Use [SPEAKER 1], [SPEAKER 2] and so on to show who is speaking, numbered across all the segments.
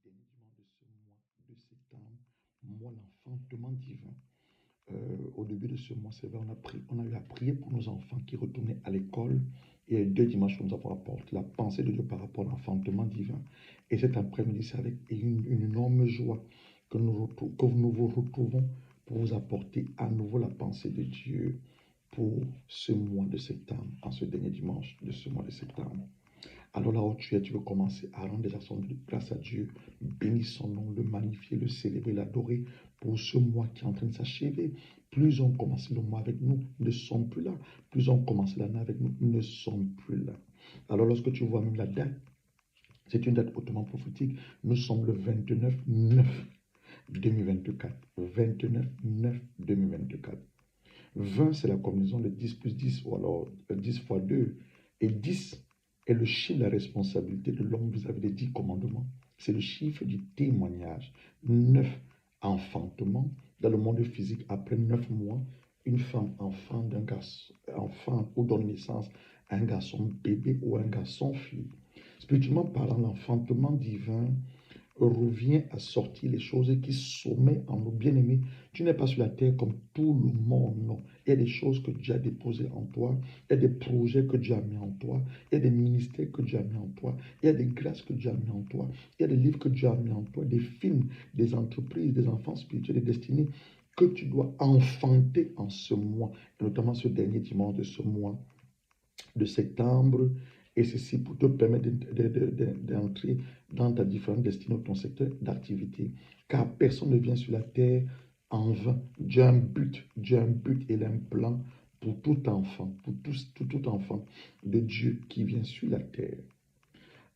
[SPEAKER 1] dernier dimanche de ce mois de septembre, mois l'enfantement divin. Au début de ce mois, c'est vrai, on a eu à prier pour nos enfants qui retournaient à l'école. Et deux dimanches, nous avons apporté la pensée de Dieu par rapport à l'enfantement divin. Et cet après-midi, c'est avec une énorme joie que nous vous retrouvons pour vous apporter à nouveau la pensée de Dieu pour ce mois de septembre, en ce dernier dimanche de ce mois de septembre. Alors là où tu es, tu veux commencer à rendre des actions de grâce à Dieu, bénir son nom, le magnifier, le célébrer, l'adorer pour ce mois qui est en train de s'achever. Plus on commence le mois avec nous, nous ne sommes plus là. Plus on commence l'année avec nous, nous ne sommes plus là. Alors lorsque tu vois même la date, c'est une date hautement prophétique. Nous sommes le 29/9 2024. 29/9/2024. 20, c'est la combinaison de 10 plus 10, ou alors 10 fois 2. Et 10 est le chiffre de la responsabilité de l'homme vis-à-vis des 10 commandements. C'est le chiffre du témoignage. 9, enfantement. Dans le monde physique, après 9 mois, une femme enfant d'un garçon, enfant ou donne naissance à un garçon bébé ou un garçon fille. Spirituellement parlant, l'enfantement divin revient à sortir les choses qui sommeillent en nous. Bien-aimés, tu n'es pas sur la terre comme tout le monde, non. Il y a des choses que Dieu a déposées en toi, il y a des projets que Dieu a mis en toi, il y a des ministères que Dieu a mis en toi, il y a des grâces que Dieu a mis en toi, il y a des livres que Dieu a mis en toi, des films, des entreprises, des enfants spirituels, des destinées que tu dois enfanter en ce mois, et notamment ce dernier dimanche de ce mois de septembre, et ceci pour te permettre d'entrer dans ta différente destinée ou ton secteur d'activité. Car personne ne vient sur la terre en vain. Dieu a un but, Dieu a un but et un plan pour tout enfant, pour tout enfant de Dieu qui vient sur la terre.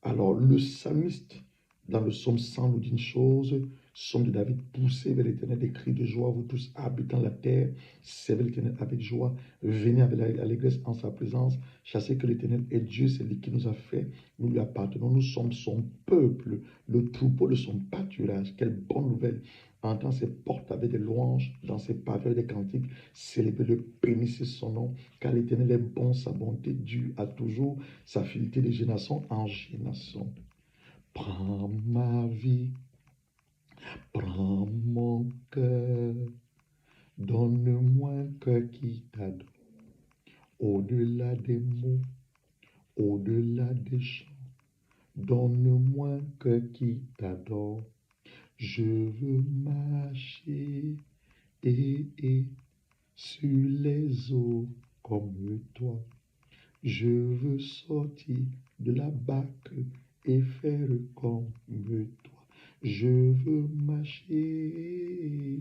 [SPEAKER 1] Alors, le psalmiste, dans le psaume 100, nous dit une chose, psaume de David, poussez vers l'Éternel des cris de joie, vous tous habitants de la terre, servez l'Éternel avec joie, venez avec l'allégresse en sa présence, chassez que l'Éternel est Dieu, c'est lui qui nous a fait, nous lui appartenons, nous sommes son peuple, le troupeau de son pâturage. Quelle bonne nouvelle! Entend ses portes avec des louanges, dans ses pavés avec des cantiques, célébrez-le, bénissez son nom, car l'Éternel est bon, sa bonté dure à toujours, sa fidélité de génération en génération. Prends ma vie, prends mon cœur, donne-moi un cœur qui t'adore. Au-delà des mots, au-delà des chants, donne-moi un cœur qui t'adore. Je veux marcher et sur les eaux comme toi. Je veux sortir de la barque et faire comme toi. Je veux marcher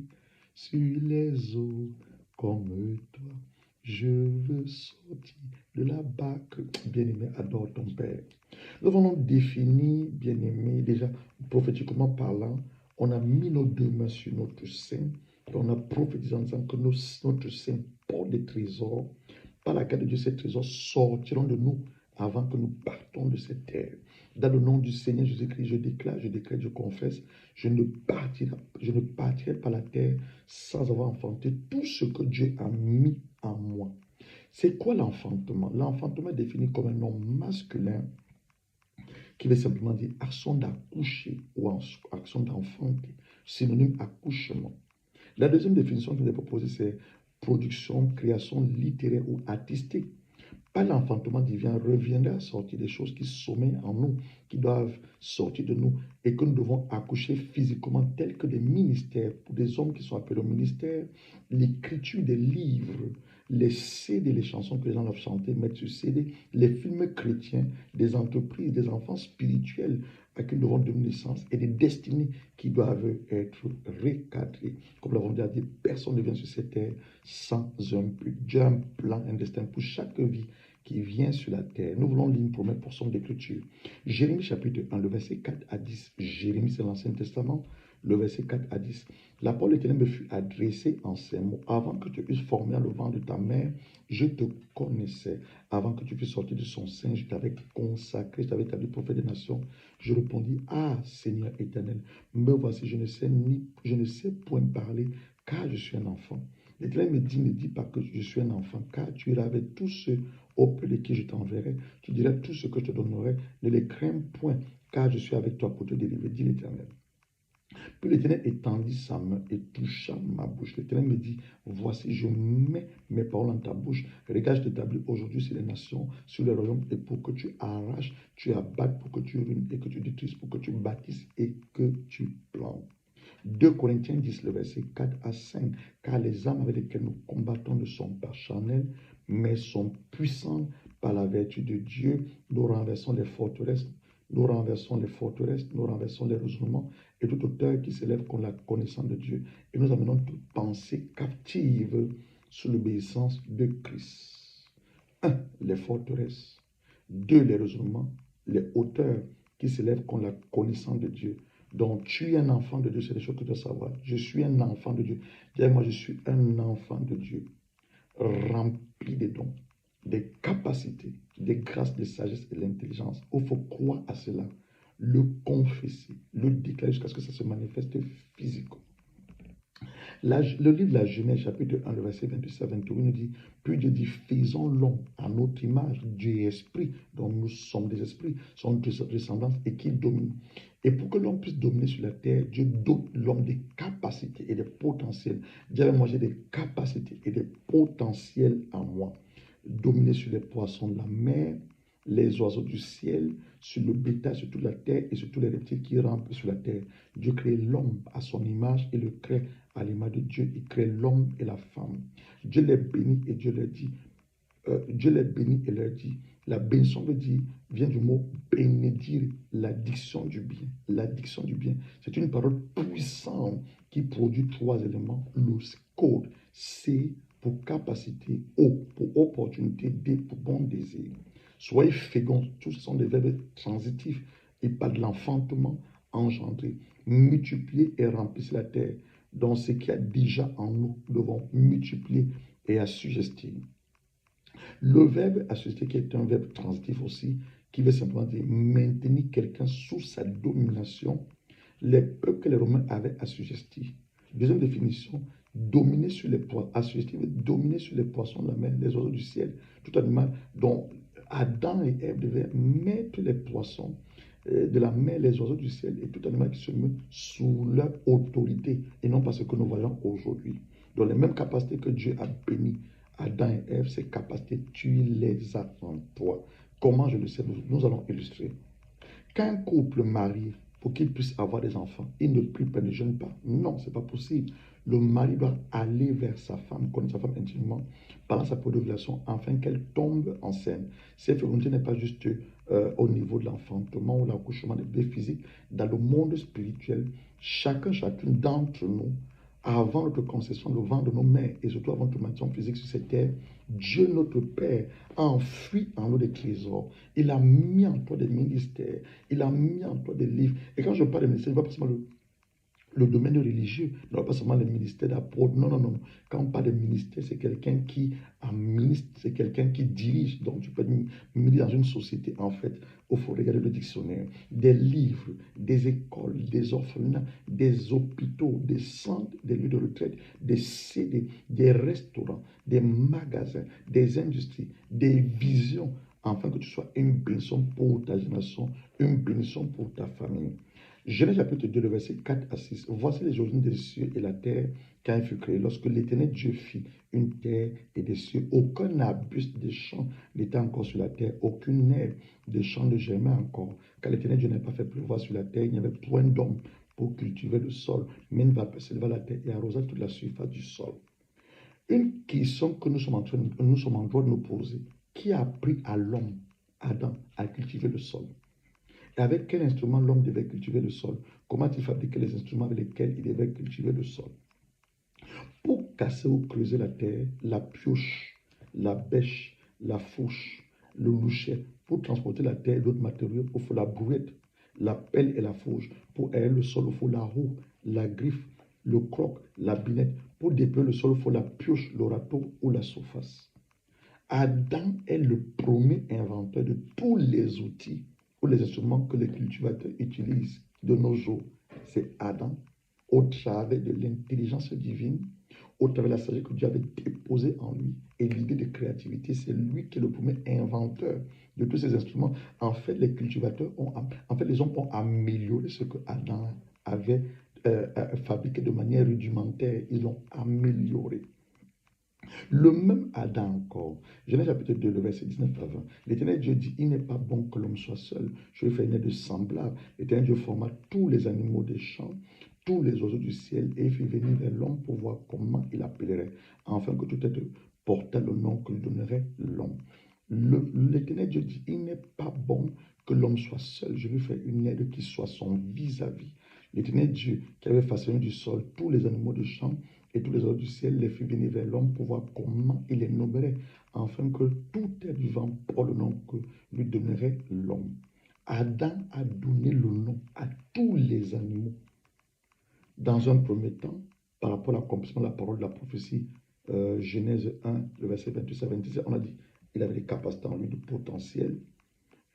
[SPEAKER 1] sur les eaux comme toi. Je veux sortir de la barque. Bien-aimé, adore ton Père. Nous avons défini, bien-aimé, déjà prophétiquement parlant, on a mis nos deux mains sur notre sein et on a prophétisé en disant que notre sein porte des trésors. Par la grâce de Dieu, ces trésors sortiront de nous avant que nous partons de cette terre. Dans le nom du Seigneur Jésus-Christ, je déclare, je décrète, je confesse, je ne partirai pas la terre sans avoir enfanté tout ce que Dieu a mis en moi. C'est quoi l'enfantement? L'enfantement est défini comme un homme masculin qui veut simplement dire action d'accoucher ou action d'enfanter, synonyme accouchement. La deuxième définition que je vais proposer, c'est production, création littéraire ou artistique. Par l'enfantement divin reviendra à sortir des choses qui sommeillent en nous, qui doivent sortir de nous et que nous devons accoucher physiquement, tels que des ministères, pour des hommes qui sont appelés au ministère, l'écriture des livres, les CD, les chansons que les gens doivent chanter, mettre sur CD, les films chrétiens, des entreprises, des enfants spirituels à qui nous devons donner naissance et des destinées qui doivent être recadrées. Comme l'avons déjà dit, personne ne vient sur cette terre sans un but. Dieu a un plan, un destin pour chaque vie qui vient sur la terre. Nous voulons lire une promesse pour son d'écriture. Jérémie chapitre 1, le verset 4 à 10. Jérémie, c'est l'Ancien Testament, le verset 4 à 10. La parole de l'Éternel me fut adressée en ces mots. Avant que tu puisses former le ventre de ta mère, je te connaissais. Avant que tu puisses sortir de son sein, je t'avais consacré, je t'avais établi prophète des nations. Je répondis, ah Seigneur éternel, me voici, je ne sais point parler, car je suis un enfant. L'Éternel me dit, ne dis pas que je suis un enfant, car tu iras avec tous ceux auprès de qui je t'enverrai. Tu diras tout ce que je te donnerai, ne les crains point, car je suis avec toi pour te délivrer, dit l'Éternel. Puis l'Éternel étendit sa main et toucha ma bouche. L'Éternel me dit, voici, je mets mes paroles en ta bouche. Regarde, je t'établis aujourd'hui sur les nations, sur les royaumes, et pour que tu arraches, tu abattes, pour que tu ruines et que tu détruises, pour que tu bâtisses et que tu plantes. 2 Corinthiens 10, le verset 4 à 5. Car les armes avec lesquelles nous combattons ne sont pas charnelles, mais sont puissantes par la vertu de Dieu. Nous renversons les forteresses, nous renversons les forteresses, nous renversons les raisonnements et toute hauteur qui s'élève contre la connaissance de Dieu. Et nous amenons toute pensée captive sous l'obéissance de Christ. 1. Les forteresses. 2. Les raisonnements, les hauteurs qui s'élèvent contre la connaissance de Dieu. Donc, tu es un enfant de Dieu, c'est des choses que tu dois savoir. Je suis un enfant de Dieu. Dis-moi, je suis un enfant de Dieu, rempli de dons, des capacités, des grâces, de sagesse et de l'intelligence. Il faut croire à cela, le confesser, le déclarer jusqu'à ce que ça se manifeste physiquement. Le livre de la Genèse, chapitre 1, le verset 26 à 28, nous dit, puis Dieu dit, faisons l'homme à notre image, Dieu est esprit, donc nous sommes des esprits, sommes de sa ressemblance et qui domine. Et pour que l'homme puisse dominer sur la terre, Dieu dote l'homme des capacités et des potentiels. Dieu avait mangé des capacités et des potentiels en moi. Dominer sur les poissons de la mer, les oiseaux du ciel, sur le bétail, sur toute la terre et sur tous les reptiles qui rampent sur la terre. Dieu crée l'homme à son image et le crée à l'image de Dieu. Il crée l'homme et la femme. Dieu les bénit et Dieu leur dit, Dieu les bénit et leur dit, la bénédiction vient du mot bénédire, l'addiction du bien. L'addiction du bien, c'est une parole puissante qui produit 3 éléments. Le code, C pour capacité, O pour opportunité, D pour bon désir. Soyez féconds, tous sont des verbes transitifs. Il parle de l'enfantement, engendrer, multiplier et remplir la terre. Donc, ce qu'il y a déjà en nous, nous devons multiplier et assujettir. Le verbe assujettir, qui est un verbe transitif aussi, qui veut simplement dire maintenir quelqu'un sous sa domination, les peuples que les Romains avaient assujettis. Deuxième définition, dominer sur les poissons, assujettir veut dominer sur les poissons de la mer, les oiseaux du ciel, tout animal dont Adam et Ève devaient mettre les poissons de la mer, les oiseaux du ciel et tout animal qui se met sous leur autorité et non pas ce que nous voyons aujourd'hui. Donc les mêmes capacités que Dieu a bénies Adam et Ève, ces capacités, tu les as en toi. Comment je le sais? Nous allons illustrer. Quand un couple marie, pour qu'il puisse avoir des enfants, il ne prie pas, ne jeûne pas. Non, ce n'est pas possible. Le mari doit aller vers sa femme, connaître sa femme intimement, pendant sa période d'ovulation, afin qu'elle tombe enceinte. Cette fécondité n'est pas juste au niveau de l'enfantement ou l'accouchement des bébés physiques. Dans le monde spirituel, chacune d'entre nous, avant notre conception, le vent de nos mères, et surtout avant notre maintien physique sur cette terre, Dieu notre Père a enfui en nous des trésors. Il a mis en toi des ministères. Il a mis en toi des livres. Et quand je parle de ministère, je ne vois pas seulement le domaine religieux, non pas seulement le ministère d'apôtre. Non, non, non. Quand on parle de ministère, c'est quelqu'un qui administre, c'est quelqu'un qui dirige. Donc, tu peux ministre dans une société, en fait. Il faut regarder le dictionnaire. Des livres, des écoles, des orphelinats, des hôpitaux, des centres, des lieux de retraite, des CD, des restaurants, des magasins, des industries, des visions, afin que tu sois une bénédiction pour ta génération, une bénédiction pour ta famille. Genèse chapitre 2, le verset 4 à 6. Voici les origines des cieux et la terre quand il fut créé. Lorsque l'Éternel Dieu fit une terre et des cieux, aucun arbuste des champs n'était encore sur la terre, aucune herbe des champs ne germait encore. Car l'Éternel Dieu n'avait pas fait pleuvoir sur la terre, il n'y avait point d'homme pour cultiver le sol. Mais une vapeur s'éleva la terre et arrosa toute la surface du sol. Une question que nous sommes en droit de nous poser. Qui a appris à l'homme, Adam, à cultiver le sol? Et avec quel instrument l'homme devait cultiver le sol? Comment il fabriquait les instruments avec lesquels il devait cultiver le sol? Pour casser ou creuser la terre, la pioche, la bêche, la fourche, le louchet, pour transporter la terre et d'autres matériaux, il faut la brouette, la pelle et la fourche. Pour aérer le sol, il faut la roue, la griffe, le croc, la binette. Pour déployer le sol, il faut la pioche, le râteau ou la surface. Adam est le premier inventeur de tous les outils ou les instruments que les cultivateurs utilisent de nos jours. C'est Adam, au travers de l'intelligence divine, au travers de la sagesse que Dieu avait déposée en lui. Et l'idée de créativité, c'est lui qui est le premier inventeur de tous ces instruments. En fait, les cultivateurs en fait, les hommes ont amélioré ce que Adam avait fabriqué de manière rudimentaire. Ils l'ont amélioré. Le même Adam encore, Genèse chapitre 2, le verset 19 à 20. L'Éternel Dieu dit, il n'est pas bon que l'homme soit seul. Je lui fais naître de semblable. L'Éternel Dieu forma tous les animaux des champs, tous les oiseaux du ciel, et il fit venir vers l'homme pour voir comment il appellerait, afin que tout être portât le nom que lui donnerait l'homme. L'Éternel Dieu dit, il n'est pas bon que l'homme soit seul. Je lui fais une aide qui soit son vis-à-vis. L'Éternel Dieu qui avait façonné du sol tous les animaux du champ, et tous les autres du ciel les fit venir vers l'homme pour voir comment il les nommerait, afin que tout être vivant porte le nom que lui donnerait l'homme. Adam a donné le nom à tous les animaux. Dans un premier temps, par rapport à l'accomplissement de la parole de la prophétie, Genèse 1, le verset 28 à 27, on a dit il avait des capacités en lui de potentiel.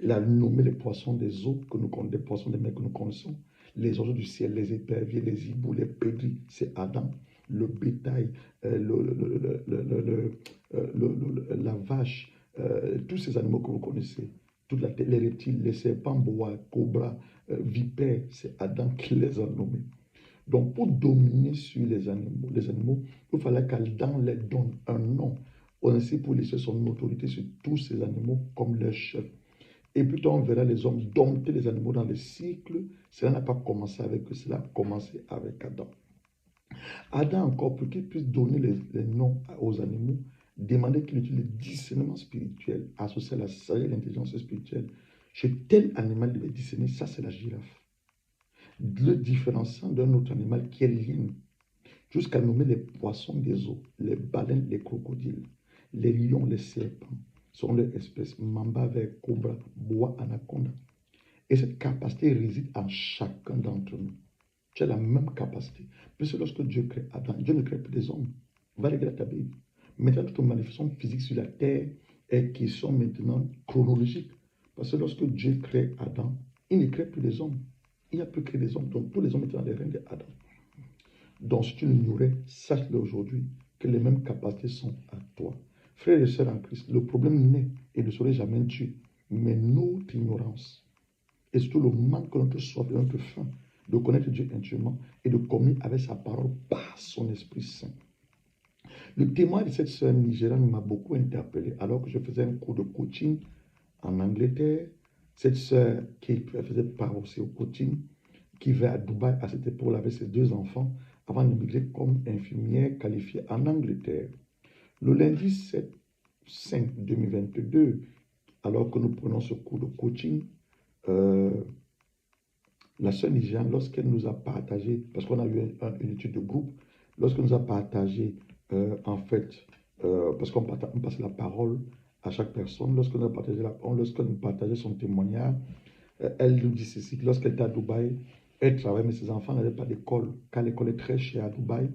[SPEAKER 1] Il a nommé les poissons des eaux, que nous connaissons, des poissons des mers que nous connaissons, les oiseaux du ciel, les éperviers, les hiboux, les pédris, c'est Adam. Le bétail, la vache, tous ces animaux que vous connaissez, toute la terre, les reptiles, les serpents, bois, cobras, vipères, c'est Adam qui les a nommés. Donc, pour dominer sur les animaux, il fallait qu'Adam leur donne un nom, ainsi pour laisser son autorité sur tous ces animaux comme leur chef. Et plutôt on verra les hommes dompter les animaux dans le cycle. Cela n'a pas commencé avec eux, cela a commencé avec Adam. Adam encore, pour qu'il puisse donner les noms aux animaux, demandait qu'il utilise le discernement spirituel associé à la sagesse et l'intelligence spirituelle. Chez tel animal, il devait discerner, ça c'est la girafe. Le différenciant d'un autre animal qui est l'hyène, jusqu'à nommer les poissons des eaux, les baleines, les crocodiles, les lions, les serpents, sont leurs espèces, mamba, ver, cobra, boa, anaconda. Et cette capacité réside en chacun d'entre nous. Tu as la même capacité. Puisque lorsque Dieu crée Adam, Dieu ne crée plus des hommes. Va regarder ta Bible. Maintenant, toutes les manifestations physiques sur la terre et qui sont maintenant chronologiques. Parce que lorsque Dieu crée Adam, il ne crée plus des hommes. Il n'a plus créé des hommes. Donc tous les hommes étaient dans les règnes d'Adam. Donc si tu l'ignorais, sache-le aujourd'hui que les mêmes capacités sont à toi. Frères et sœurs en Christ, le problème n'est et ne serait jamais Dieu, mais notre ignorance. Et surtout le manque de notre soif et de notre faim de connaître Dieu intimement et de communier avec sa parole par son Esprit Saint. Le témoin de cette sœur nigériane m'a beaucoup interpellé alors que je faisais un cours de coaching en Angleterre. Cette sœur qui faisait part aussi au coaching, qui vivait à Dubaï à cette époque avec ses 2 enfants, avant d'immigrer comme infirmière qualifiée en Angleterre. Le lundi 7/5/2022, alors que nous prenons ce cours de coaching, la sœur nigériane, lorsqu'elle nous a partagé, parce qu'on a eu une étude de groupe, lorsqu'elle nous a partagé, en fait, parce qu'on passe la parole à chaque personne, lorsqu'elle nous partageait son témoignage, elle nous dit ceci, lorsqu'elle était à Dubaï, elle travaille, mais ses enfants n'avaient pas d'école, car l'école est très chère à Dubaï.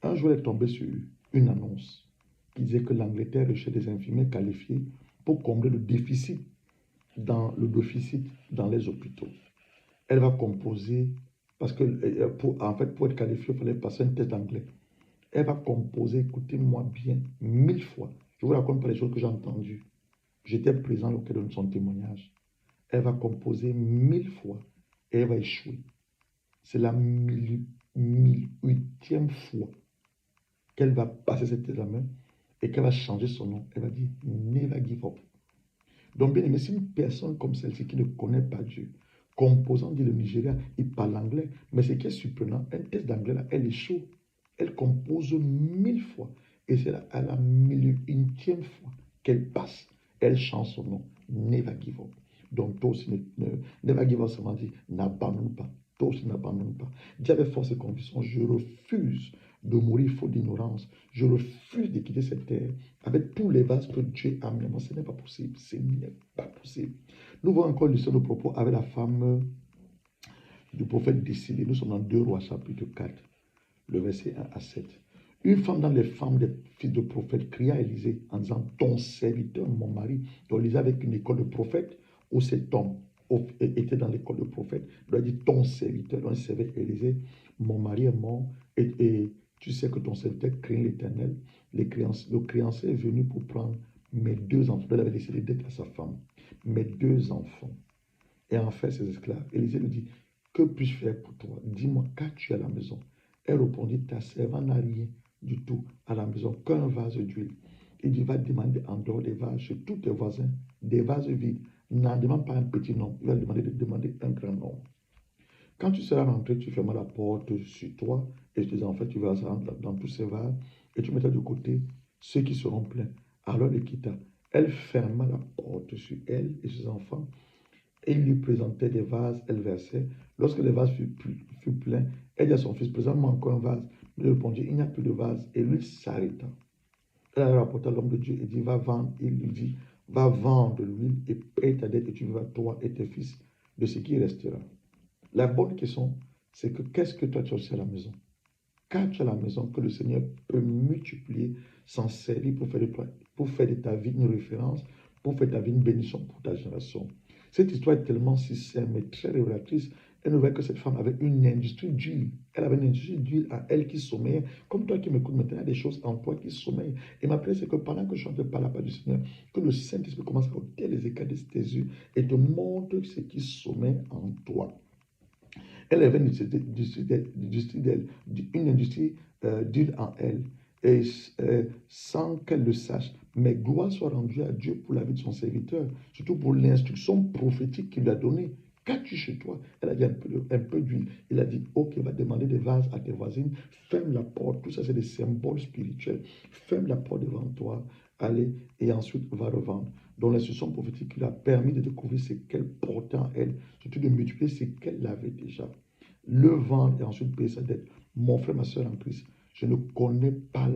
[SPEAKER 1] Un jour, elle est tombée sur une annonce qui disait que l'Angleterre recherche des infirmiers qualifiés pour combler le déficit dans les hôpitaux. Elle va composer, parce que en fait, pour être qualifiée, il fallait passer un test d'anglais. Elle va composer, écoutez-moi bien, 1000 fois. Je vous raconte pas les choses que j'ai entendues. J'étais présent auquel de son témoignage. Elle va composer 1000 fois et elle va échouer. C'est la 1008e fois qu'elle va passer cet examen et qu'elle va changer son nom. Elle va dire Never give up. Donc, bien aimé, si une personne comme celle-ci qui ne connaît pas Dieu, composant dit le Nigeria, il parle anglais, mais ce qui est surprenant, un test d'anglais là, elle échoue. Elle compose 1000 fois et c'est à la 1001e fois qu'elle passe. Elle change son nom. Never give up. Donc, toi aussi, never give up, ça veut dire n'abandonne pas. Toi aussi, n'abandonne pas. Dis avec force et conviction, je refuse de mourir faute d'ignorance. Je refuse de quitter cette terre avec tous les vases que Dieu a mis à moi. Ce n'est pas possible. Ce n'est pas possible. Nous voyons encore l'histoire de propos avec la femme du prophète décédé. Nous sommes dans 2 Rois chapitre 4, le verset 1 à 7. Une femme dans les femmes des fils de prophètes cria à Élisée en disant, ton serviteur, mon mari. Donc Élisée avec une école de prophète où cet homme était dans l'école de prophète. Il a dit, ton serviteur, donc il servait Élisée, mon mari est mort et Tu sais que ton serviteur craint l'Éternel. Le créancier est venu pour prendre mes 2 enfants. Il avait laissé les dettes à sa femme. Mes 2 enfants. Et en fait, ses esclaves. Élisée lui dit, que puis-je faire pour toi? Dis-moi, qu'as-tu à la maison? Elle répondit, ta servante n'a rien du tout à la maison, qu'un vase d'huile. Il dit, va demander en dehors des vases, chez tous tes voisins, des vases vides. N'en demande pas un petit nombre, il va demander un grand nombre. Quand tu seras rentré, tu fermes la porte sur toi et tes enfants, tu vas rentrer dans tous ces vases et tu mettras de côté ceux qui seront pleins. Alors elle quitta. Elle ferma la porte sur elle et ses enfants et il lui présentait des vases, elle versait. Lorsque le vase fut plein, elle dit à son fils, présente-moi encore un vase. Il répondit, il n'y a plus de vase. Et lui s'arrêta. Elle a rapporté à l'homme de Dieu et dit, va vendre. Il lui dit, va vendre l'huile et paye ta dette et tu vivras toi et tes fils de ce qui restera. La bonne question, c'est que qu'est-ce que toi tu as aussi à la maison? Qu'as-tu à la maison que le Seigneur peut multiplier, s'en servir pour faire de ta vie une référence, pour faire de ta vie une bénédiction pour ta génération? Cette histoire est tellement si simple, mais très révélatrice. Elle nous voit que cette femme avait une industrie d'huile. Elle avait une industrie d'huile à elle qui sommeille. Comme toi qui m'écoutes maintenant, il y a des choses en toi qui sommeillent. Et ma prière, c'est que pendant que je chante par la part du Seigneur, que le Saint-Esprit commence à ôter les écarts de tes yeux et te montre ce qui sommeille en toi. Elle avait une industrie d'huile en elle, et sans qu'elle le sache. Mais gloire soit rendue à Dieu pour la vie de son serviteur, surtout pour l'instruction prophétique qu'il lui a donnée. Qu'as-tu chez toi? Elle a dit un peu d'huile. Il a dit, ok, va demander des vases à tes voisines, ferme la porte. Tout ça, c'est des symboles spirituels. Ferme la porte devant toi, allez, et ensuite va revendre. Donc l'instruction prophétique qui lui a permis de découvrir ce qu'elle portait en elle, surtout de multiplier ce qu'elle avait déjà. Le vendre et ensuite payer sa dette. Mon frère, ma soeur en Christ, je ne connais pas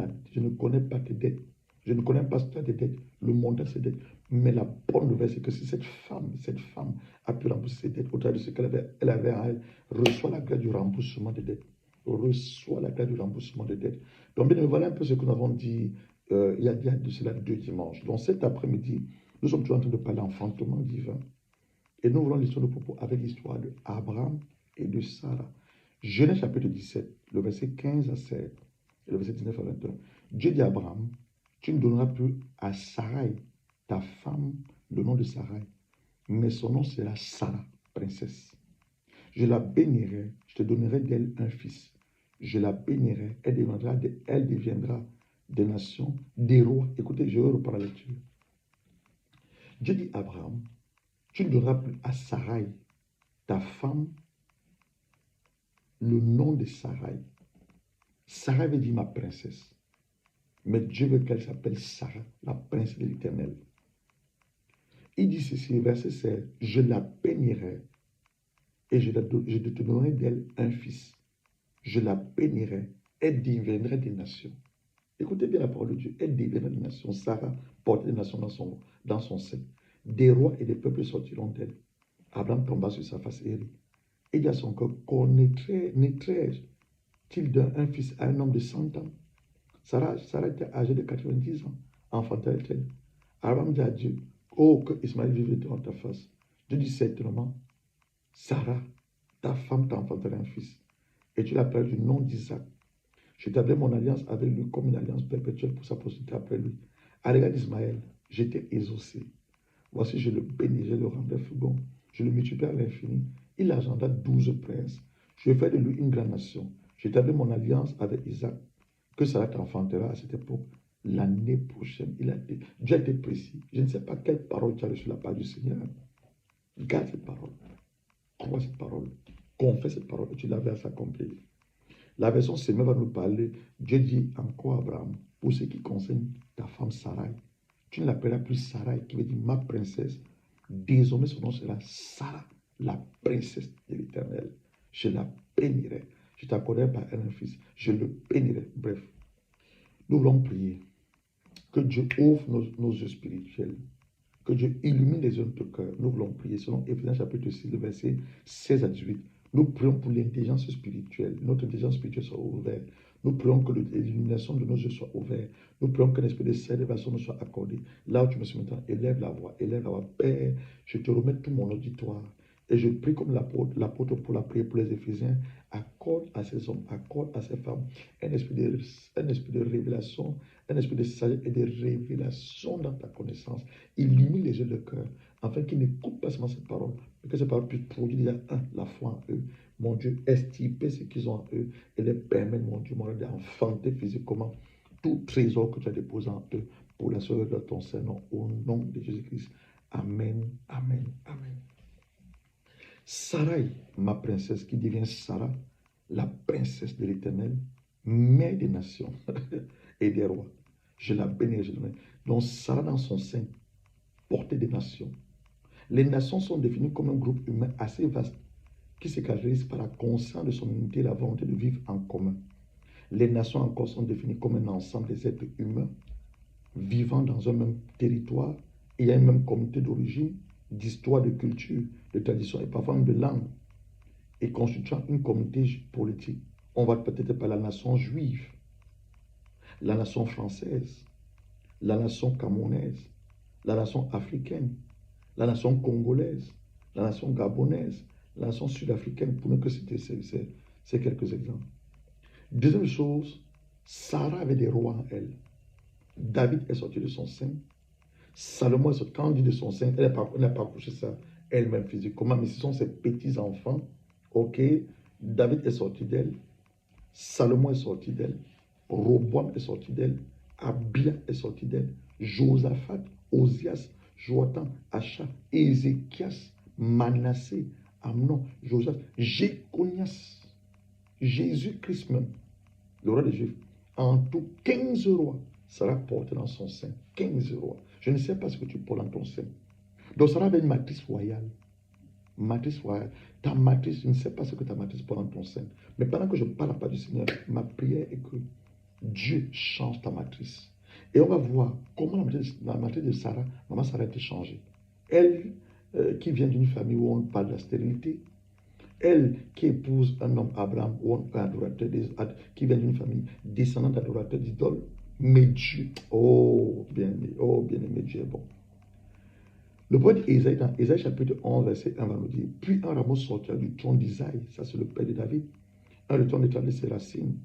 [SPEAKER 1] tes dettes. Je ne connais pas si tu as des dettes, le montant de ces dettes. Mais la bonne nouvelle, c'est que si cette femme a pu rembourser ses dettes au travers de ce qu'elle avait à elle, reçoit la grâce du remboursement des dettes. Reçoit la grâce du remboursement des dettes. Donc, bien, voilà un peu ce que nous avons dit il y a de cela 2 dimanches. Donc, cet après-midi, nous sommes toujours en train de parler enfantement divin. Et nous voulons l'histoire de propos avec l'histoire de Abraham et de Sarah. Genèse chapitre 17, le verset 15 à 16 et le verset 19 à 21. Dieu dit à Abraham, tu ne donneras plus à Sarai, ta femme, le nom de Sarai, mais son nom sera Sarah, princesse. Je la bénirai, je te donnerai d'elle un fils. Je la bénirai, elle deviendra des nations, des rois. Écoutez, je vais reprendre la lecture. Dieu dit à Abraham, tu ne donneras plus à Sarai, ta femme, le nom de Sarai. Sarai veut dire ma princesse. Mais Dieu veut qu'elle s'appelle Sarah, la princesse de l'Éternel. Il dit ceci, verset 16, je la bénirai et je te donnerai d'elle un fils. Je la bénirai, elle deviendra des nations. Écoutez bien la parole de Dieu, elle deviendra des nations. Sarah porte des nations dans son sein. Des rois et des peuples sortiront d'elle. Abraham tomba sur sa face et rit. Il dit à son cœur, naîtrai-je-t-il un fils à un homme de 100 ans? Sarah était âgée de 90 ans, enfantait-elle. Abraham dit à Dieu, oh, que Ismaël vive devant ta face. Dieu dit certainement, Sarah, ta femme t'enfantera un fils, et tu l'appelles du nom d'Isaac. J'établis mon alliance avec lui comme une alliance perpétuelle pour sa postérité après lui. À l'égard d'Ismaël, j'étais exaucé. Voici, je le bénis, je le rendrai fécond, je le multiplie à l'infini. Il agenda 12 princes. Je vais faire de lui une grande nation. J'établis mon alliance avec Isaac, que Sarah t'enfantera à cette époque, l'année prochaine. Dieu a été précis. Je ne sais pas quelle parole tu as reçue de la part du Seigneur. Garde cette parole. Crois cette parole. Confesse cette parole et tu la verras s'accomplir. La version Sémé va nous parler. Dieu dit encore à Abraham, pour ce qui concerne ta femme Sarai, tu ne l'appelleras plus Sarai, qui veut dire ma princesse. Désormais, son nom sera Sarah, la princesse de l'Éternel. Je la bénirai. Je t'accorderai par elle un fils. Je le bénirai. Bref, nous voulons prier. Que Dieu ouvre nos yeux spirituels. Que Dieu illumine les yeux de notre cœur. Nous voulons prier selon Éphésiens chapitre 6, le verset 16 à 18. Nous prions pour l'intelligence spirituelle. Notre intelligence spirituelle soit ouverte. Nous prions que l'illumination de nos yeux soit ouverte. Nous prions que l'esprit de célébration nous soit accordé. Là où tu me suis maintenant, élève la voix, élève la voix. Père, je te remets tout mon auditoire. Et je prie comme l'apôtre Paul a prié pour les Éphésiens, accorde à ces hommes, accorde à ces femmes un esprit de révélation, un esprit de sagesse et de révélation dans ta connaissance. Illumine les yeux de cœur, afin qu'ils n'écoutent pas seulement cette parole, mais que cette parole puisse produire la foi en eux. Mon Dieu, extirper ce qu'ils ont en eux et les permettre, mon Dieu, d'enfanter physiquement tout trésor que tu as déposé en eux pour la sauvegarde de ton Seigneur, au nom de Jésus-Christ. Amen, amen, amen. Sarai, ma princesse, qui devient Sarah, la princesse de l'Éternel, mère des nations et des rois. Je la bénis, je la bénis. Donc Sarah dans son sein portait des nations. Les nations sont définies comme un groupe humain assez vaste qui se caractérise par la conscience de son unité et la volonté de vivre en commun. Les nations encore sont définies comme un ensemble des êtres humains vivant dans un même territoire, ayant une même communauté d'origine, d'histoire, de culture, de tradition et parfois même de langue, et constituant une communauté politique. On va peut-être parler de la nation juive, la nation française, la nation camerounaise, la nation africaine, la nation congolaise, la nation gabonaise, la nation sud-africaine, pour ne que citer ces quelques exemples. Deuxième chose, Sarah avait des rois en elle. David est sorti de son sein. Salomon est sorti. Quand on dit de son sein, elle n'a pas couché ça elle-même physiquement, mais ce sont ses petits-enfants. Ok, David est sorti d'elle. Salomon est sorti d'elle. Roboam est sorti d'elle. Abia est sorti d'elle. Josaphat, Osias, Joatam, Acha, Ézéchias, Manassé, Amnon, Josaph, Jéconias, Jésus-Christ même, le roi des Juifs. En tout, 15 rois sera porté dans son sein. 15 rois. Je ne sais pas ce que tu portes dans ton sein. Donc, ça avait une matrice royale. Matrice royale. Ta matrice, je ne sais pas ce que ta matrice porte dans ton sein. Mais pendant que je parle pas du Seigneur, ma prière est que Dieu change ta matrice. Et on va voir comment la matrice de Sarah, maman Sarah a été changée. Elle, qui vient d'une famille où on parle de la stérilité, elle qui épouse un homme Abraham ou un adorateur qui vient d'une famille descendante d'adorateurs d'idoles, mais Dieu, oh bien-aimé, Dieu est bon. Le prophète Ésaïe, dans Ésaïe chapitre 11, verset 1, va nous dire, puis un rameau sortira du tronc d'Isaïe, ça c'est le père de David, un retourne de ses racines.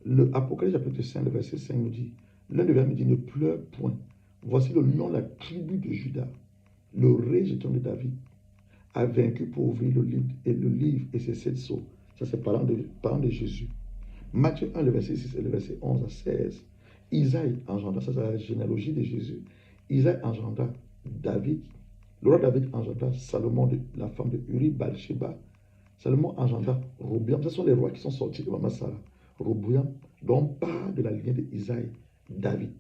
[SPEAKER 1] Le Apocalypse chapitre 5, le verset 5 nous dit, l'un des versets me dit, ne pleure point. Voici le nom de la tribu de Juda, le rejeton de David, a vaincu pour ouvrir le livre et ses 7 sceaux. Ça, c'est parlant de Jésus. Matthieu 1, le verset 6 et le verset 11 à 16. Isaïe engendra, ça c'est la généalogie de Jésus. Isaïe engendra David. Le roi David engendra Salomon, la femme de Uri, Bathsheba. Salomon engendra Robiam. Ce sont les rois qui sont sortis de Maman Sarah. Robiam, dont on part de la lignée d'Isaïe, David.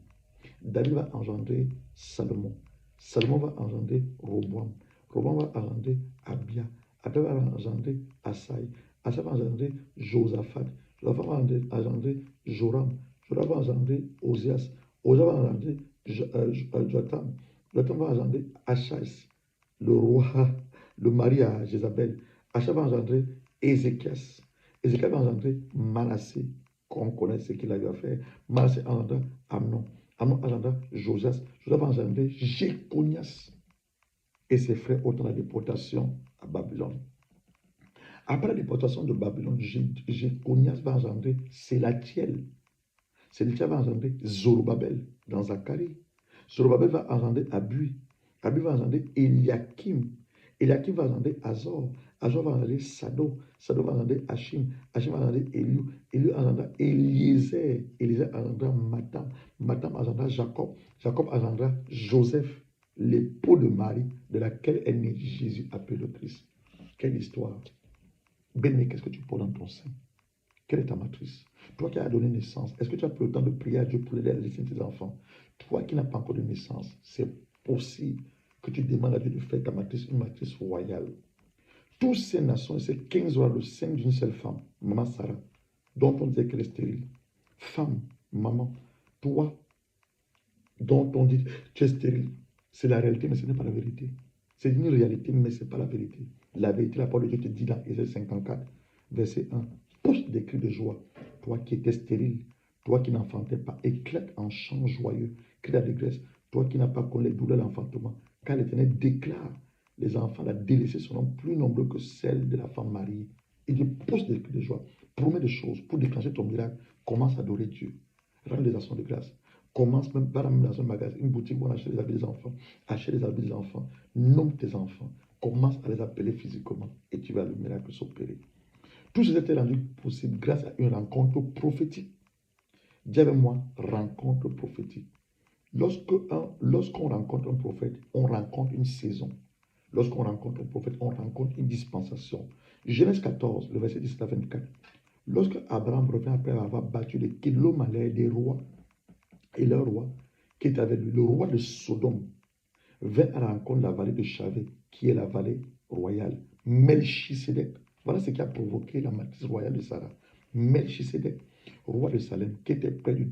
[SPEAKER 1] David va engendrer Salomon. Salomon va engendrer Roboam. Roboam va engendrer Abia. Abia va engendrer Asaï. Asaï va engendrer Josaphat. Josaphat va engendrer Joram. Joram va engendrer Osias. Osias va engendrer Jotam. Jotam va engendrer Achaz, le roi, le mari à Jézabel. Achaz va engendrer Ézéchias. Ézéchias va engendrer Manassé, qu'on connaît ce qu'il a eu à faire. Manassé engendra Amnon. Amnon engendra Josias. Josias va engendrer Jéconias et ses frères au temps de la déportation à Babylone. Après la déportation de Babylone, Jéconias va engendrer Sélathiel. Sélathiel va engendrer Zorobabel dans Zacharie. Zorobabel va engendrer Abui. Abui va engendrer Eliakim. Eliakim va engendrer Azor. Azor va engendrer Sado. Sado va engendrer Hachim. Hachim va engendrer Eliu. Eliu engendra Eliezer. Eliezer engendra Matam. Matam engendra Jacob. Jacob engendra Joseph, l'époux de Marie, de laquelle est né Jésus appelé le Christ. Quelle histoire! Béni, qu'est-ce que tu portes dans ton sein? Quelle est ta matrice? Toi qui as donné naissance, est-ce que tu as pris le temps de prier à Dieu pour aider à laisser tes enfants? Toi qui n'as pas encore de naissance, c'est possible que tu demandes à Dieu de faire ta matrice une matrice royale. Toutes ces nations, ces 15 rois, le sein d'une seule femme, Maman Sarah, dont on disait qu'elle est stérile. Femme, maman, toi, dont on dit tu es stérile. C'est la réalité, mais ce n'est pas la vérité. C'est une réalité, mais ce n'est pas la vérité. La vérité, la parole de Dieu te dit dans Ésaïe 54, verset 1, pousse des cris de joie. Toi qui étais stérile, toi qui n'enfantais pas, éclate en chant joyeux, crie la détresse. Toi qui n'as pas connu les douleurs de l'enfantement, car l'Éternel déclare les enfants, la délaissée seront plus nombreux que celles de la femme mariée. Et Dieu pousse des cris de joie, promet des choses pour déclencher ton miracle. Commence à adorer Dieu. Rends des actions de grâce. Commence même par même dans un magasin, une boutique où on achète des habits des enfants. Achète des habits des enfants. Nomme tes enfants. Commence à les appeler physiquement et tu vas le miracle s'opérer. Tout cela était rendu possible grâce à une rencontre prophétique. Dis avec moi, rencontre prophétique. Lorsqu'on rencontre un prophète, on rencontre une saison. Lorsqu'on rencontre un prophète, on rencontre une dispensation. Genèse 14, le verset 17 à 24. Lorsque Abraham revient après avoir battu les Kélomalais des rois et leur roi qui est avec lui, le roi de Sodome, vint à la rencontre de la vallée de Chavé, qui est la vallée royale. Melchisédek, voilà ce qui a provoqué la matrice royale de Sarah. Melchisédek, roi de Salem, qui était près du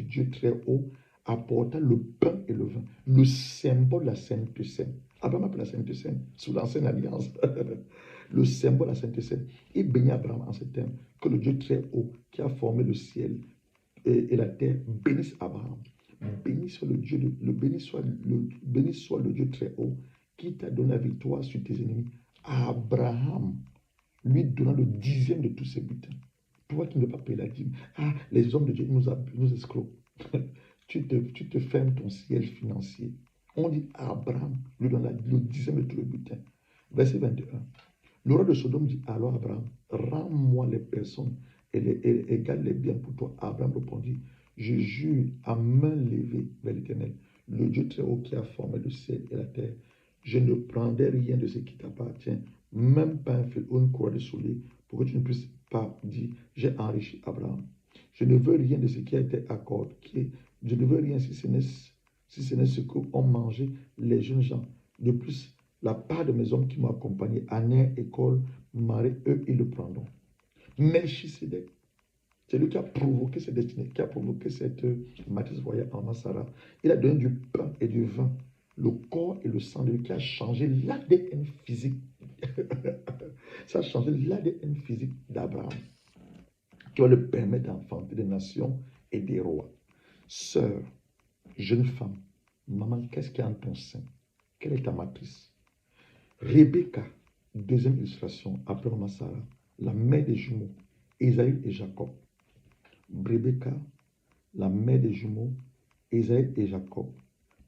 [SPEAKER 1] Dieu très haut, apporta le pain et le vin, le symbole de la Sainte Seine. Abraham appelle la Sainte Seine, sous l'ancienne alliance. Le symbole de la Sainte Seine. Il bénit Abraham en ces termes, que le Dieu très haut, qui a formé le ciel et la terre, bénisse Abraham. Béni soit le Dieu, béni soit le Dieu très haut, qui t'a donné la victoire sur tes ennemis. Abraham, lui donnant le dixième de tous ses butins. Toi qui ne veux pas payer la dîme. Ah, les hommes de Dieu nous escroquent. tu te fermes ton ciel financier. On dit à Abraham, lui donne le dixième de tous les butins. Verset 21. Le roi de Sodome dit alors à Abraham, rends-moi les personnes et garde les biens pour toi. Abraham répondit, je jure à main levée vers l'Éternel, le Dieu très haut qui a formé le ciel et la terre. Je ne prendrai rien de ce qui t'appartient, même pas un fil ou une croix de soulier, pour que tu ne puisses pas dire, j'ai enrichi Abraham. Je ne veux rien de ce qui a été accordé. Je ne veux rien si ce n'est ce qu'ont mangé les jeunes gens. De plus, la part de mes hommes qui m'ont accompagné, Aner, École, Marie, eux, ils le prendront. Melchisedec, c'est lui qui a provoqué cette destinée, qui a provoqué cette matrice royale en Sarah. Il a donné du pain et du vin, le corps et le sang de lui qui a changé l'ADN physique. Ça a changé l'ADN physique d'Abraham, qui va le permettre d'enfanter des nations et des rois. Sœur, jeune femme, maman, qu'est-ce qu'il y a en ton sein? Quelle est ta matrice? Rebecca, deuxième illustration, après maman Sarah, la mère des jumeaux, Esaü et Jacob. Rebecca, la mère des jumeaux, Esaü et Jacob.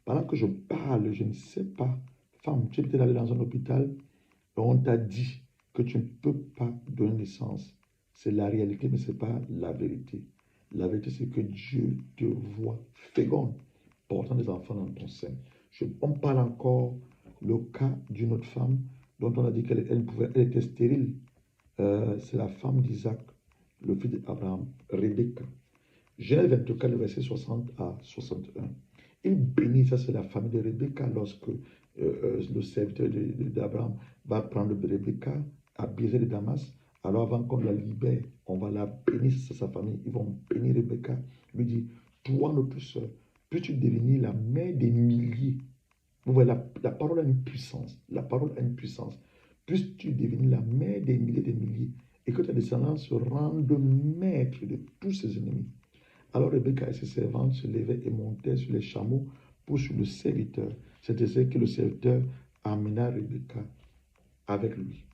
[SPEAKER 1] Pendant que je parle, je ne sais pas, femme, tu es peut-être allée dans un hôpital et on t'a dit que tu ne peux pas donner naissance. C'est la réalité, mais ce n'est pas la vérité. La vérité, c'est que Dieu te voit féconde, portant des enfants dans ton sein. On parle encore le cas d'une autre femme dont on a dit qu'elle était stérile. C'est la femme d'Isaac, le fils d'Abraham, Rebecca. Genèse 24, le verset 60 à 61. Il bénit, ça c'est la famille de Rebecca, lorsque le serviteur d'Abraham va prendre Rebecca à Bézé de Damas. Alors avant qu'on la libère, on va la bénir, c'est sa famille. Ils vont bénir Rebecca. Lui dit, toi notre soeur, peux-tu devenir la mère des milliers? Vous voyez, la parole a une puissance. La parole a une puissance. Puisses-tu devenir la mère des milliers et que ta descendance se rende maître de tous ses ennemis. Alors Rebecca et ses servantes se levaient et montaient sur les chameaux pour suivre le serviteur. C'est ainsi que le serviteur amena Rebecca avec lui.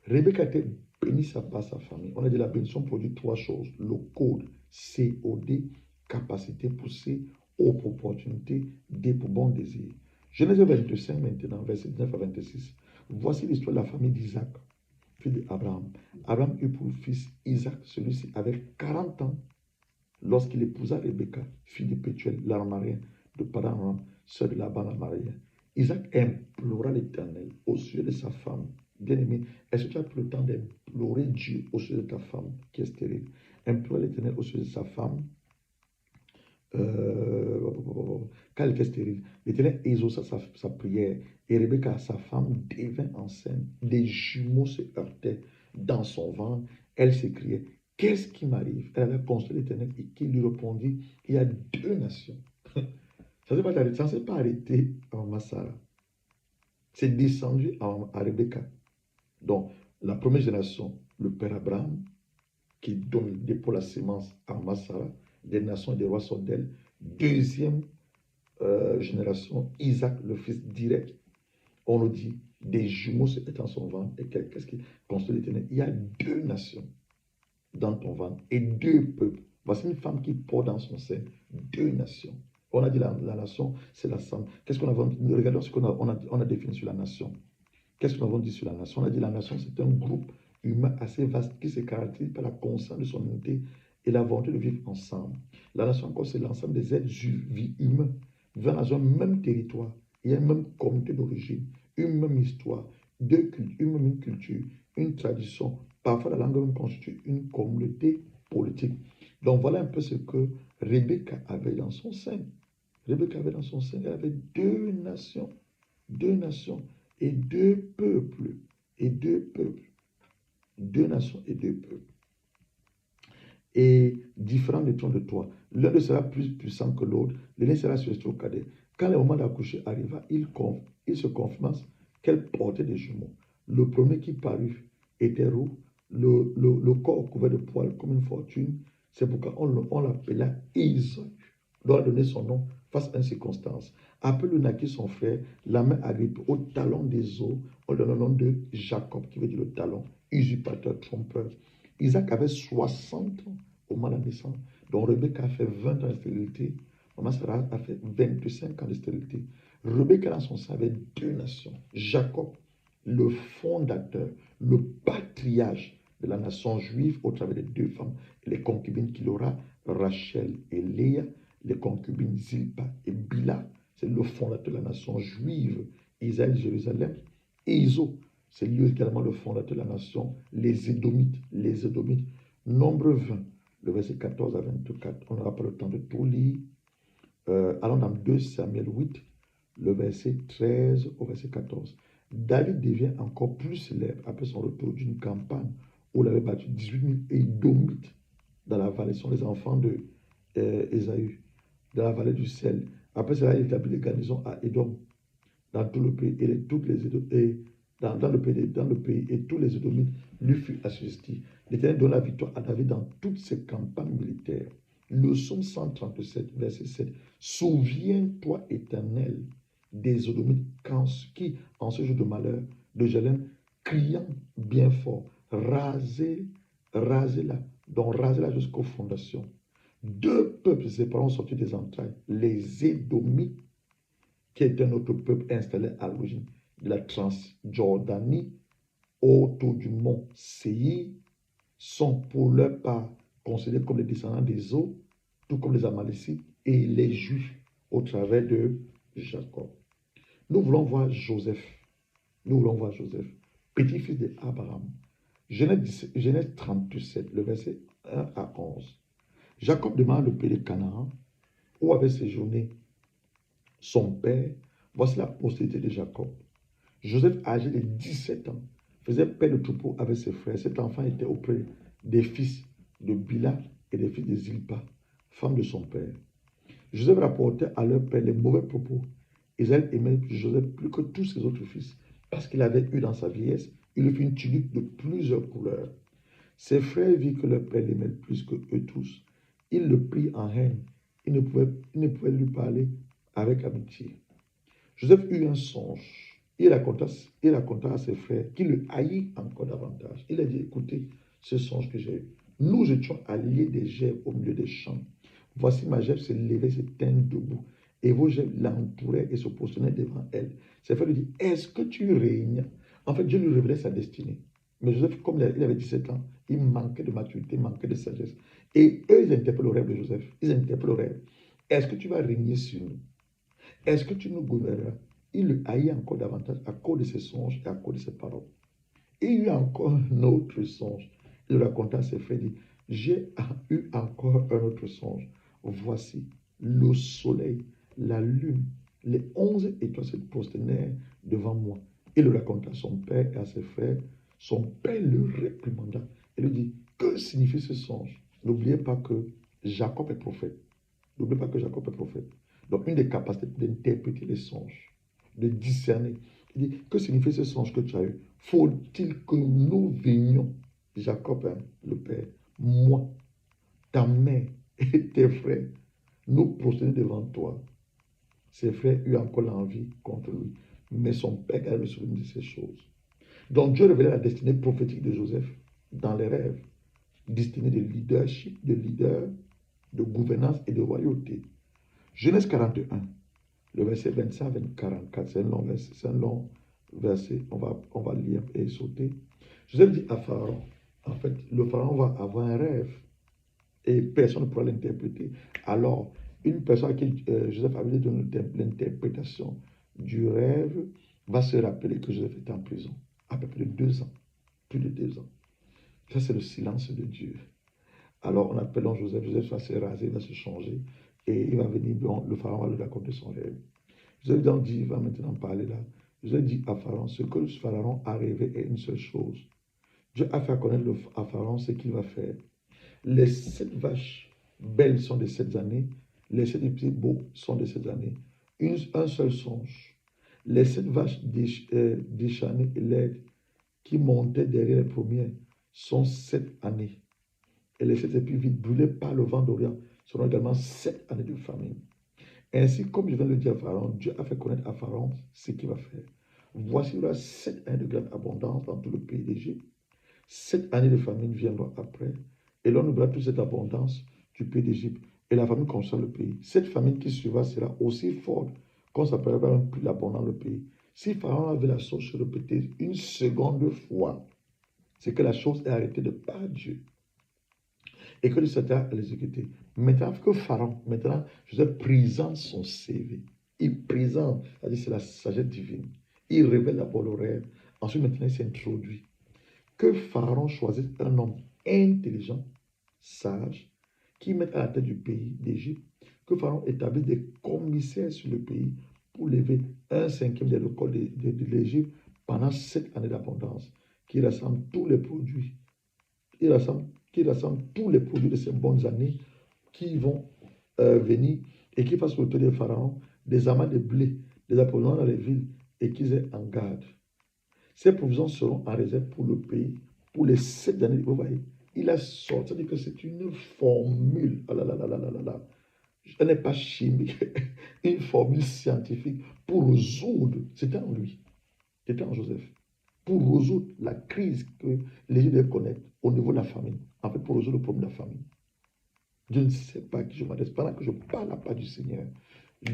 [SPEAKER 1] Rebecca était bénie par sa famille. On a dit la bénédiction produit trois choses. Le code, COD, capacité poussée, O pour opportunité, D pour bon désir. Genèse 25 maintenant, verset 19 à 26. Voici l'histoire de la famille d'Isaac, fils d'Abraham. Abraham eut pour fils Isaac, celui-ci avait 40 ans lorsqu'il épousa Rebecca, fille de Pétuel, l'Aramarien, de Padan-Aram, sœur de Laban l'Aramarien. Isaac implora l'Éternel au sujet de sa femme. Bien-aimé, est-ce que tu as pris le temps d'implorer Dieu au sujet de ta femme qui est stérile? Implore l'Éternel au sujet de sa femme quand elle était stérile. L'Éternel exauça sa prière et Rebecca, sa femme, devint enceinte. Des jumeaux se heurtaient dans son ventre. Elle s'écriait, qu'est-ce qui m'arrive? Elle avait consulté l'Éternel et qui lui répondit, il y a deux nations. Ça ne s'est pas arrêté à Massara. C'est descendu à Rebecca. Donc, la première génération, le père Abraham, qui donne pour la sémence à Massara, des nations et des rois sortent d'elle. Deuxième génération, Isaac, le fils direct. On nous dit, des jumeaux se mettent en son ventre. Et qu'est-ce qui construit l'Éternel? Il y a 2 nations dans ton ventre et 2 peuples. Voici une femme qui porte dans son sein 2 nations. On a dit la nation, c'est la femme. Qu'est-ce qu'on a dit? Regardons ce qu'on a défini sur la nation. Qu'est-ce que nous avons dit sur la nation? On a dit la nation, c'est un groupe humain assez vaste qui se caractérise par la conscience de son unité et la volonté de vivre ensemble. La nation, encore, c'est l'ensemble des êtres humains vivant dans un même territoire. Il y a une même communauté d'origine, une même histoire, une même culture, une tradition. Parfois, la langue même constitue une communauté politique. Donc, voilà un peu ce que Rebecca avait dans son sein. Rebecca avait dans son sein, elle avait 2 nations. 2 nations et 2 peuples. Et 2 peuples. 2 nations et 2 peuples. Et différents de toi. L'un de sera plus puissant que l'autre. L'aîné sera surtout au cadet. Quand le moment d'accoucher arriva, il se confirma qu'elle portait des jumeaux. Le premier qui parut était roux, le corps couvert de poils comme une fortune. C'est pourquoi on l'appela Isaïe. On a donné son nom face à une circonstance. Après le naquit son frère, la main agrippée au talon des os, on donne le nom de Jacob, qui veut dire le talon, usurpateur, trompeur. Isaac avait 60 ans au moment de la naissance. Donc Rebecca a fait 20 ans de stérilité. Maman Sarah a fait 25 ans de stérilité. Rebecca dans son sein avait 2 nations. Jacob, le fondateur, le patriarche de la nation juive au travers des 2 femmes, et les concubines qu'il aura, Rachel et Léa, les concubines Zilpa et Bila, c'est le fondateur de la nation juive, Isaïe, Jérusalem, et Iso, c'est lui également le fondateur de la nation, les Édomites, Nombre 20, le verset 14 à 24, on n'aura pas le temps de tout lire. Allons dans 2 Samuel 8, le verset 13 au verset 14. David devient encore plus célèbre après son retour d'une campagne où il avait battu 18 000 Édomites dans la vallée. Ce sont les enfants de Ésaü, dans la vallée du sel. Après cela, il établit des garnisons à Édom, dans tout le pays, et dans le pays, et tous les Édomites lui furent assujettis. L'Éternel donne la victoire à David dans toutes ses campagnes militaires. Le psaume 137, verset 7. Souviens-toi, Éternel, des Édomites qui, en ce jour de malheur, de Jérusalem, criant bien fort, rasez-la, donc rasez-la jusqu'aux fondations. 2 peuples séparés ont sorti des entrailles, les Édomites, qui est un autre peuple installé à l'origine de la Transjordanie, autour du mont Séir, sont pour leur part considérés comme les descendants des eaux, tout comme les Amalécites et les Juifs au travers de Jacob. Nous voulons voir Joseph. Petit-fils d'Abraham. Genèse 37, le verset 1 à 11. Jacob demande le pays de Canaan, où avait séjourné son père. Voici la postérité de Jacob. Joseph, âgé de 17 ans, faisait paix de troupeau avec ses frères. Cet enfant était auprès des fils de Bila et des fils de Zilpa, femme de son père. Joseph rapportait à leur père les mauvais propos. Israël aimait Joseph plus que tous ses autres fils, parce qu'il avait eu dans sa vieillesse, il lui fit une tunique de plusieurs couleurs. Ses frères virent que leur père l'aimait plus que eux tous. Ils le prirent en haine. Ils ne pouvaient lui parler avec amitié. Joseph eut un songe. Il raconta à ses frères qui le haït encore davantage. Il a dit, écoutez, ce songe que j'ai eu. Nous étions alliés des gerbes au milieu des champs. Voici ma gerbe se levait, se tint debout. Et vos gerbes l'entouraient et se prosternaient devant elle. Ses frères lui disent, est-ce que tu régnes? En fait, Dieu lui révélait sa destinée. Mais Joseph, comme il avait 17 ans, il manquait de maturité, manquait de sagesse. Et eux, ils interpellent le rêve de Joseph. Ils interpellent le rêve. Est-ce que tu vas régner sur nous? Est-ce que tu nous gouverneras? Il le haït encore davantage à cause de ses songes et à cause de ses paroles. Et il y eut encore un autre songe. Il raconta à ses frères, dit, j'ai eu encore un autre songe. Voici le soleil, la lune, les 11 étoiles se prosternèrent devant moi. Il le raconta à son père et à ses frères. Son père le réprimanda et lui dit, que signifie ce songe? N'oubliez pas que Jacob est prophète. N'oubliez pas que Jacob est prophète. Donc, une des capacités d'interpréter les songes, de discerner. Il dit, que signifie ce songe que tu as eu? Faut-il que nous venions, Jacob, hein, le père, moi, ta mère et tes frères, nous prosterner devant toi? Ses frères eurent encore l'envie contre lui. Mais son père gardait le souvenir de ces choses. Donc Dieu révélait la destinée prophétique de Joseph dans les rêves. Destinée de leadership, de leader, de gouvernance et de royauté. Genèse 41, le verset 25 à 44, c'est un long verset, on va lire et sauter. Joseph dit à Pharaon, en fait, le Pharaon va avoir un rêve et personne ne pourra l'interpréter. Alors, une personne à qui Joseph avait donné l'interprétation du rêve va se rappeler que Joseph était en prison, à peu près 2 ans, plus de 2 ans. Ça, c'est le silence de Dieu. Alors, en appelant Joseph, Joseph va se raser, il va se changer, et il va venir, bon, le Pharaon va lui raconter son rêve. Joseph donc dit, il va maintenant parler là. Joseph dit à Pharaon, ce que le Pharaon a rêvé est une seule chose. Dieu a fait connaître à Pharaon ce qu'il va faire. Les 7 vaches belles sont de 7 années, les 7 petits beaux sont de 7 années. Un seul songe. Les 7 vaches déchaînées et laides qui montaient derrière les premières sont 7 années. Et les 7 épis vides brûlés par le vent d'Orient seront également 7 années de famine. Ainsi, comme je viens de le dire à Pharaon, Dieu a fait connaître à Pharaon ce qu'il va faire. Voici, il y aura 7 années de grande abondance dans tout le pays d'Égypte. 7 années de famine viendront après. Et l'on oubliera toute cette abondance du pays d'Égypte. Et la famine concerne le pays. Cette famine qui suivra sera aussi forte qu'on s'appellera même plus l'abondance le pays. Si Pharaon avait la chose se répéter une seconde fois, c'est que la chose est arrêtée de par Dieu. Et que Dieu s'attend à l'exécuter. Maintenant que Pharaon, Joseph présente son CV. Il présente, c'est la sagesse divine. Il révèle d'abord le rêve. Ensuite, maintenant, il s'introduit. Que Pharaon choisisse un homme intelligent, sage, qui mette à la tête du pays d'Égypte. Que Pharaon établisse des commissaires sur le pays pour lever 1/5 des récoltes de l'Égypte pendant 7 années d'abondance, qui rassemble tous les produits. Qui rassemble tous les produits de ces bonnes années qui vont venir et qui fasse autour de Pharaon des amas de blé, des approvisionnements dans les villes et qu'ils aient en garde. Ces provisions seront en réserve pour le pays pour les 7 années. Vous voyez, il a sorti, c'est-à-dire que c'est une formule. Oh là là là là là là là. Elle n'est pas chimique, une formule scientifique pour résoudre. C'était en lui, c'était en Joseph. Pour résoudre la crise que l'Égypte connaît au niveau de la famine. En fait, pour résoudre le problème de la famine. Je ne sais pas qui je m'adresse. Pendant que je parle à part du Seigneur,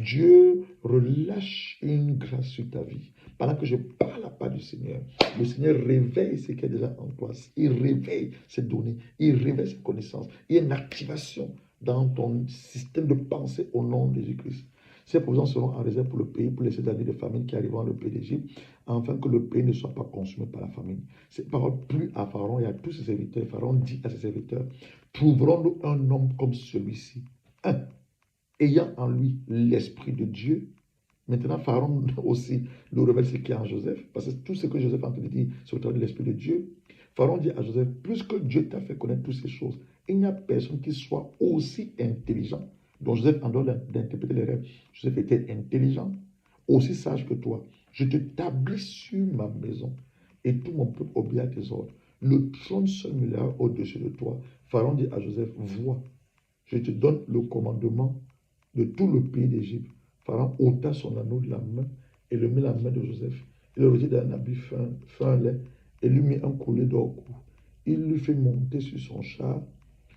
[SPEAKER 1] Dieu relâche une grâce sur ta vie. Pendant que je parle à part du Seigneur, le Seigneur réveille ce qui est déjà en toi. Il réveille ses données, il réveille ses connaissances. Il y a une activation dans ton système de pensée au nom de Jésus-Christ. Ces provisions seront en réserve pour le pays, pour les 7 années de famine qui arriveront dans le pays d'Égypte, afin que le pays ne soit pas consumé par la famine. Ces paroles plut à Pharaon et à tous ses serviteurs. Pharaon dit à ses serviteurs, trouverons-nous un homme comme celui-ci, ayant en lui l'Esprit de Dieu. Maintenant, Pharaon aussi nous révèle ce qu'il y a en Joseph, parce que tout ce que Joseph a entendu dire sur le travers de l'Esprit de Dieu, Pharaon dit à Joseph, puisque Dieu t'a fait connaître toutes ces choses, il n'y a personne qui soit aussi intelligent. Donc Joseph, en dehors d'interpréter les rêves, Joseph était intelligent, aussi sage que toi. Je t'établis sur ma maison et tout mon peuple obéit à tes ordres. Le trône seul me au-dessus de toi. Pharaon dit à Joseph, vois, je te donne le commandement de tout le pays d'Égypte. Pharaon ôta son anneau de la main et le mit dans la main de Joseph. Il le revêtit d'un habit fin lait et lui mit un collier d'or au cou. Il lui fit monter sur son char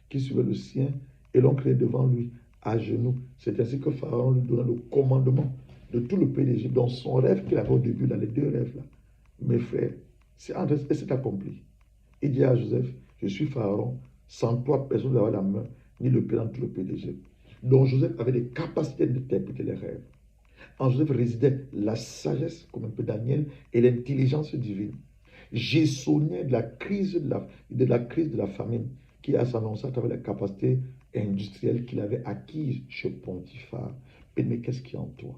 [SPEAKER 1] qui suivait le sien et l'on criait devant lui à genoux. C'est ainsi que Pharaon lui donna le commandement de tout le pays d'Égypte. Dans son rêve qu'il avait au début, là, les 2 rêves là, mes frères, c'est accompli. Il dit à Joseph, je suis Pharaon, sans toi personne n'aura la main, ni le pied dans tout le pays d'Égypte. Donc Joseph avait des capacités d'interpréter les rêves. En Joseph résidait la sagesse, comme un peu Daniel, et l'intelligence divine. Gessonnière de la crise de la famine qui a s'annoncé à travers les capacités industrielles qu'il avait acquises chez Pontiphar. Mais qu'est-ce qu'il y a en toi?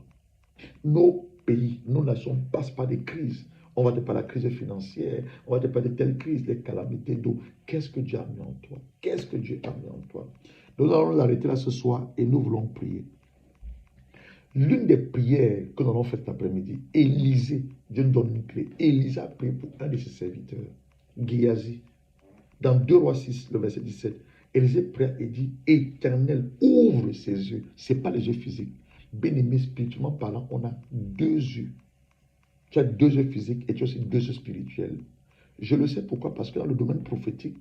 [SPEAKER 1] Nos pays, nos nations passent par des crises. On va te parler de la crise financière, on va te parler de telle crise, les calamités d'eau. Qu'est-ce que Dieu a mis en toi? Qu'est-ce que Dieu a mis en toi? Nous allons nous arrêter là ce soir et nous voulons prier. L'une des prières que nous allons faire cet après-midi, Élisée, Dieu nous donne une clé. Élisée a prié pour un de ses serviteurs, Géasi. Dans 2 Rois 6, le verset 17, Élisée prie et dit, Éternel, ouvre ses yeux. Ce n'est pas les yeux physiques. Bien-aimé, spirituellement parlant, on a 2 yeux. Tu as 2 yeux physiques et tu as aussi 2 yeux spirituels. Je le sais pourquoi, parce que dans le domaine prophétique,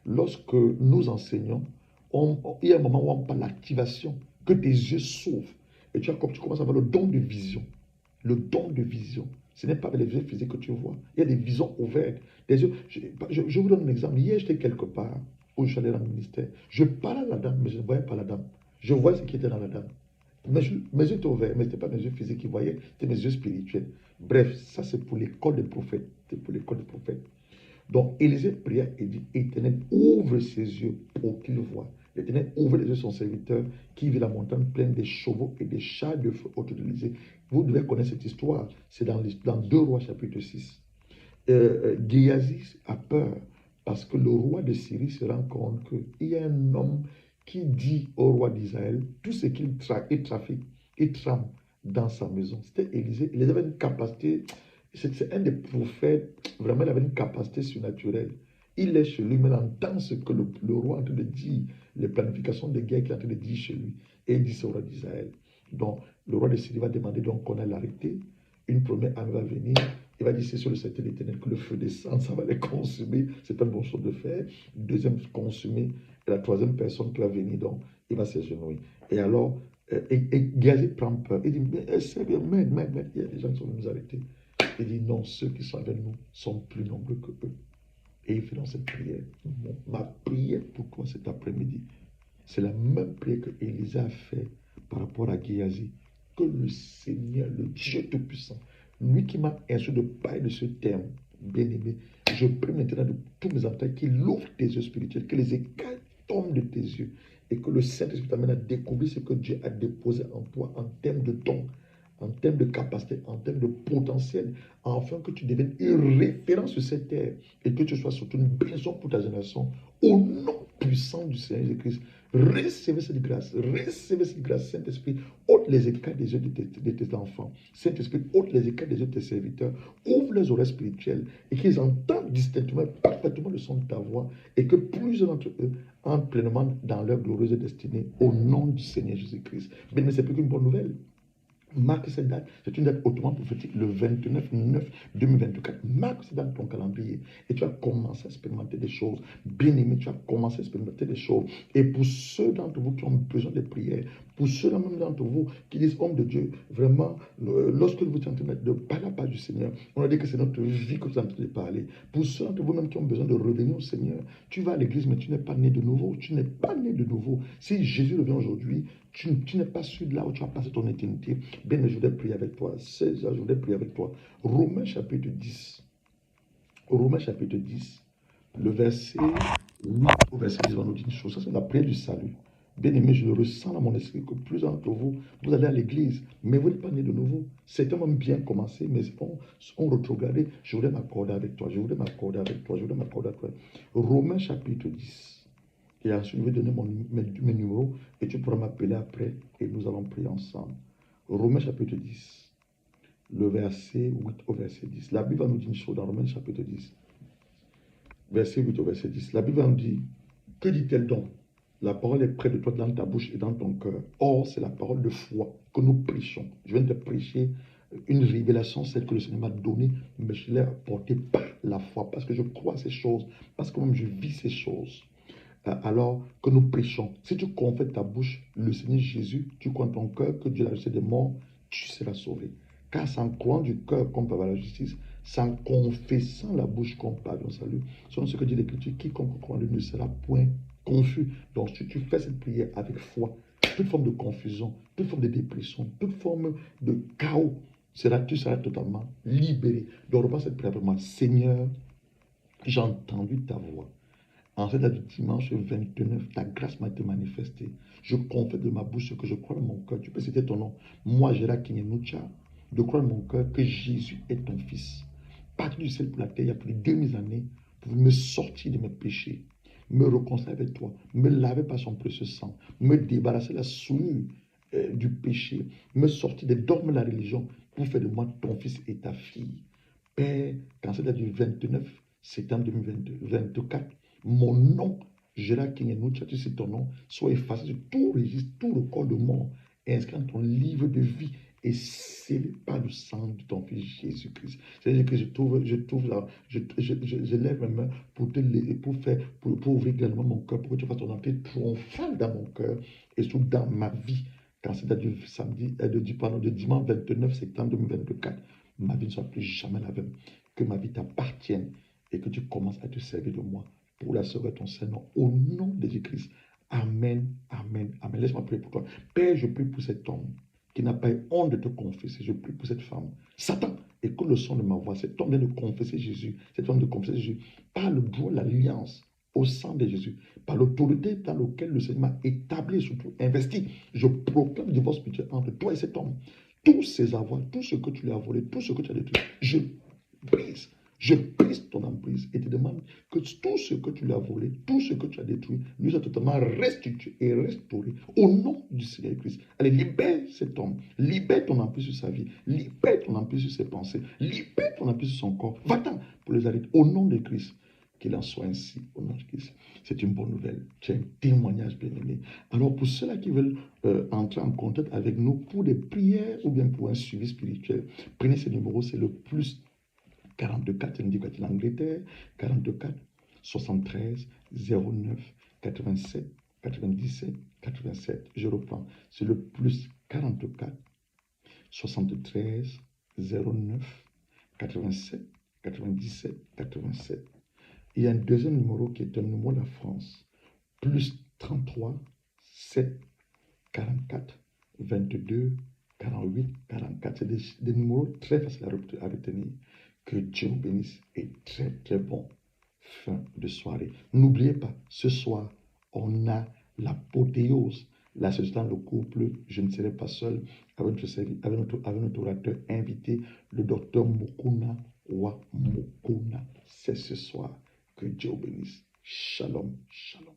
[SPEAKER 1] lorsque nous enseignons, il y a un moment où on parle d'activation, que tes yeux s'ouvrent. Et tu commences à avoir le don de vision. Le don de vision. Ce n'est pas avec les yeux physiques que tu vois. Il y a des visions ouvertes. Des yeux. Je vous donne un exemple. Hier, j'étais quelque part où je suis allé dans le ministère. Je parlais à la dame, mais je ne voyais pas la dame. Je voyais ce qui était dans la dame. Mes yeux étaient ouverts, mais ce n'était pas mes yeux physiques qui voyaient, c'était mes yeux spirituels. Bref, ça c'est pour l'école des prophètes. C'est pour l'école des prophètes. Donc, Élisée pria et dit, Éternel, ouvre ses yeux pour qu'il voie. L'Éternel ouvre les yeux de son serviteur qui vit la montagne pleine des chevaux et des chars de feu autour d'Élisée. Vous devez connaître cette histoire. C'est dans 2 Rois chapitre 6. Géasi a peur parce que le roi de Syrie se rend compte qu'il y a un homme qui dit au roi d'Israël tout ce qu'il trafique, il trame dans sa maison. C'était Élisée. Il avait une capacité, c'est un des prophètes, vraiment il avait une capacité surnaturelle. Il est chez lui, mais il entend ce que le roi est en train de dire, les planifications de guerre qu'il est en train de dire chez lui. Et il dit au roi d'Israël. Donc, le roi de Syrie va demander donc qu'on ait l'arrêté. Une première armée va venir. Il va dire, c'est sur le septième de l'Éternel que le feu descend, ça va les consumer. C'est pas une bonne chose de faire. Deuxième, consumer. Et la troisième personne qui va venir, donc, il va s'agenouiller. Et alors, Géasi prend peur. Il dit, mais c'est bien, mais, il y a des gens qui sont venus nous arrêter. Il dit, non, ceux qui sont avec nous sont plus nombreux que eux. Et il fait dans cette prière. Ma prière pour toi cet après-midi, c'est la même prière que Élisée a fait par rapport à Géasi. Que le Seigneur, le Dieu Tout-Puissant, lui qui m'a instruit de parler de ce terme, bien-aimé, je prie maintenant de tous mes enfants qu'il ouvre tes yeux spirituels, que les écailles tombent de tes yeux et que le Saint-Esprit t'amène à découvrir ce que Dieu a déposé en toi en termes de dons, en termes de capacité, en termes de potentiel, afin que tu deviennes une référence sur cette terre et que tu sois surtout une bénédiction pour ta génération. Au nom puissant du Seigneur Jésus-Christ, recevez cette grâce, Saint-Esprit, ôte les écailles des yeux de tes enfants. Saint-Esprit, ôte les écailles des yeux de tes serviteurs, ouvre les oreilles spirituelles et qu'ils entendent distinctement, parfaitement le son de ta voix et que plusieurs d'entre eux entrent pleinement dans leur glorieuse destinée au nom du Seigneur Jésus-Christ. Mais ce n'est plus qu'une bonne nouvelle. Marque cette date, c'est une date hautement prophétique, le 29/9/2024. Marque cette date dans ton calendrier et tu vas commencer à expérimenter des choses. Bien-aimé, tu vas commencer à expérimenter des choses. Et pour ceux d'entre vous qui ont besoin de prières, pour ceux même d'entre vous qui disent, homme de Dieu, vraiment, lorsque vous êtes en train de parler à la part du Seigneur, on a dit que c'est notre vie que vous êtes en train de parler. Pour ceux d'entre vous même qui ont besoin de revenir au Seigneur, tu vas à l'église, mais tu n'es pas né de nouveau. Tu n'es pas né de nouveau. Si Jésus revient aujourd'hui, tu n'es pas sûr de là où tu as passé ton éternité. Bien, mais je voudrais prier avec toi. César, je voudrais prier avec toi. Romains chapitre 10. Romains chapitre 10. Le verset 8 au verset 10 va nous dire une chose. Ça, c'est la prière du salut. Bien aimé, je le ressens dans mon esprit que plus d'entre vous, vous allez à l'église, mais vous n'êtes pas né de nouveau. Certains ont bien commencé, mais ont retrogradé. Je voudrais m'accorder avec toi. Je voudrais m'accorder avec toi. Je voudrais m'accorder avec toi. Romains chapitre 10. Et ensuite, je vais donner mes numéros et tu pourras m'appeler après et nous allons prier ensemble. Romains chapitre 10, le verset 8 au verset 10. La Bible va nous dire une chose dans Romains chapitre 10, verset 8 au verset 10. La Bible va nous dire, que dit-elle donc? La parole est près de toi, dans ta bouche et dans ton cœur. Or, c'est la parole de foi que nous prêchons. Je viens de prêcher une révélation, celle que le Seigneur m'a donnée, mais je l'ai apportée par la foi, parce que je crois à ces choses, parce que même je vis ces choses. Alors que nous prêchons. Si tu confesses ta bouche le Seigneur Jésus, tu crois en ton cœur que Dieu l'a ressuscité des morts, tu seras sauvé. Car c'est en croyant du cœur qu'on parle à la justice, c'est en confessant la bouche qu'on parle au salut. Selon ce que dit l'Écriture, quiconque croit en lui ne sera point confus. Donc si tu fais cette prière avec foi, toute forme de confusion, toute forme de dépression, toute forme de chaos, tu seras totalement libéré. Donc reprends cette prière pour moi. Seigneur, j'ai entendu ta voix. En cette date du dimanche 29, ta grâce m'a été manifestée. Je confesse de ma bouche ce que je crois dans mon cœur. Tu peux citer ton nom. Moi, Gérard Kinyenoucha, je crois dans mon cœur que Jésus est ton fils. Parti du ciel pour la terre il y a plus de 2000 années pour me sortir de mes péchés, me réconcilier avec toi, me laver par son précieux sang, me débarrasser de la souillure du péché, me sortir des dogmes de la religion pour faire de moi ton fils et ta fille. Père, quand c'est date du 29 septembre 2024, mon nom, Gérard Kinyenoucha, tu sais ton nom, soit effacé de tout registre, tout record de mort, et inscrit dans ton livre de vie et scellé par le sang de ton Fils Jésus-Christ. C'est-à-dire que je lève ma main pour ouvrir clairement mon cœur, pour que tu fasses ton entrée triomphale dans mon cœur et surtout dans ma vie. Quand c'est du samedi, de dimanche 29 septembre 2024, ma vie ne soit plus jamais la même. Que ma vie t'appartienne et que tu commences à te servir de moi pour la sauver ton Seigneur. Au nom de Jésus-Christ. Amen, amen, amen. Laisse-moi prier pour toi. Père, je prie pour cet homme qui n'a pas eu honte de te confesser. Je prie pour cette femme. Satan, écoute le son de ma voix. Cet homme vient de confesser Jésus. Cet homme de confesser Jésus par le droit de l'alliance au sang de Jésus, par l'autorité dans laquelle le Seigneur m'a établi, surtout investi. Je proclame le divorce spirituel entre toi et cet homme. Tous ses avoirs, tout ce que tu lui as volé, tout ce que tu as détruit, je brise ton emprise et te demande que tout ce que tu lui as volé, tout ce que tu as détruit, lui soit totalement restitué et restauré au nom du Seigneur Christ. Allez, libère cet homme, libère ton emprise sur sa vie, libère ton emprise sur ses pensées, libère ton emprise sur son corps. Va-t'en pour les arrêter au nom de Christ. Qu'il en soit ainsi au nom de Christ. C'est une bonne nouvelle. C'est un témoignage bien-aimé. Alors, pour ceux-là qui veulent entrer en contact avec nous pour des prières ou bien pour un suivi spirituel, prenez ce numéro, c'est le plus 44, il me dit que c'est l'Angleterre, 44 73 09 87 97 87. Je reprends, c'est le plus 44 73 09 87 97 87. Il y a un deuxième numéro qui est un numéro de la France, plus 33 7 44 22 48 44. C'est des numéros très faciles à retenir. Que Dieu vous bénisse et très très bon fin de soirée. N'oubliez pas, ce soir, on a l'apothéose. Là, c'est dans le couple, je ne serai pas seul avec notre orateur invité, le docteur Mukuna Wa Mukuna. C'est ce soir. Que Dieu vous bénisse. Shalom, shalom.